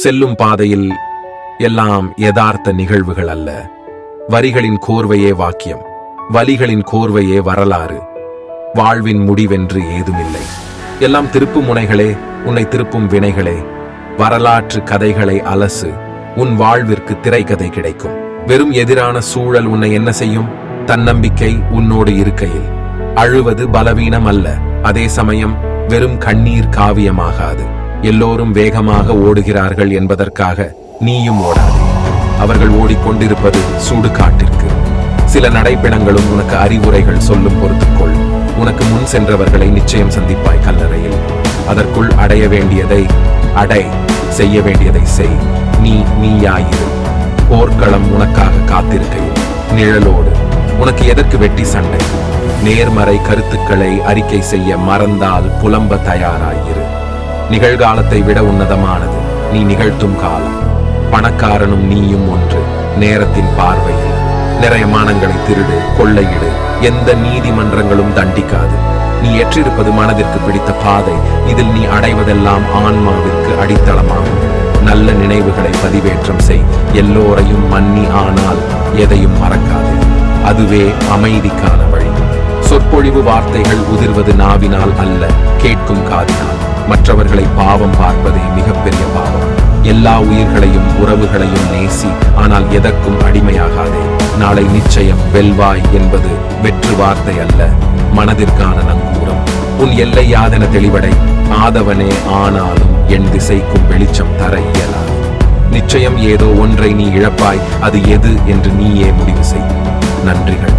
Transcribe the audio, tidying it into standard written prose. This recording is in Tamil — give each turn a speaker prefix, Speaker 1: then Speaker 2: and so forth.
Speaker 1: செல்லும் பாதையில் எல்லாம் யதார்த்த நிகழ்வுகள் அல்ல. வரிகளின் கோர்வையே வாக்கியம், வலிகளின் கோர்வையே வரலாறு. வாழ்வின் முடிவென்று ஏதுமில்லை. எல்லாம் திருப்பும் முனைகளே, உன்னை திருப்பும் வினைகளே. வரலாற்று கதைகளை அலசு, உன் வாழ்விற்கு திரைக்கதை கிடைக்கும். வெறும் எதிரான சூழல் உன்னை என்ன செய்யும்? தன்னம்பிக்கை உன்னோடு இருக்கையில். அழுவது பலவீனம் அல்ல, அதே சமயம் வெறும் கண்ணீர் காவியமாகாது. எல்லோரும் வேகமாக ஓடுகிறார்கள் என்பதற்காக நீயும் ஓடாதே. அவர்கள் ஓடிக்கொண்டிருப்பது சுடுகாட்டிற்கு. சில நடைப்பிணங்களும் உனக்கு அறிவுரைகள் சொல்லும். பொறுத்துக்கொள். உனக்கு முன் சென்றவர்களை நிச்சயம் சந்திப்பாய் கல்லறையில். அதற்குள் அடைய வேண்டியதை அடை, செய்ய வேண்டியதை செய். நீயாயிரு. போர்க்களம் உனக்காக காத்திருக்கையில் நிழலோடு. உனக்கு எதற்கு வெட்டி சண்டை? நேர்மறை கருத்துக்களை அறிக்கை செய்ய மறந்தால் புலம்ப தயாராயிரு. நிகழ்காலத்தை விட உன்னதமானது நீ நிகழ்த்தும் காலம். பணக்காரனும் நீயும் ஒன்று நேரத்தின் பார்வையில். நிறைய மானங்களை திருடு, கொள்ளையிடு, எந்த நீதிமன்றங்களும் தண்டிக்காது. நீ ஏற்றிருப்பது மனதிற்கு பிடித்த பாதை. இதில் நீ அடைவதெல்லாம் ஆன்மாவிற்கு அடித்தளமாகும். நல்ல நினைவுகளை பதிவேற்றம் செய். எல்லோரையும் மன்னி, ஆனால் எதையும் மறக்காதே. அதுவே அமைதிக்கான வழி. சொற்பொழிவு வார்த்தைகள் உதிர்வது நாவினால் அல்ல, கேட்கும் காதினால். மற்றவர்களை பாவம் பார்ப்பதே மிகப்பெரிய பாவம். எல்லா உயிர்களையும் உறவுகளையும் நேசி, ஆனால் எதற்கும் அடிமையாகாதே. நாளை நிச்சயம் வெல்வாய் என்பது வெற்று வார்த்தை அல்ல, மனதிற்கான நங்கூரம். உன் எல்லை யாதென தெளிவடை. ஆதவனே, ஆனாலும் என் திசைக்கும் வெளிச்சம் தர இயலாது. நிச்சயம் ஏதோ ஒன்றை நீ இழப்பாய். அது எது என்று நீயே முடிவு செய். நன்றிகள்.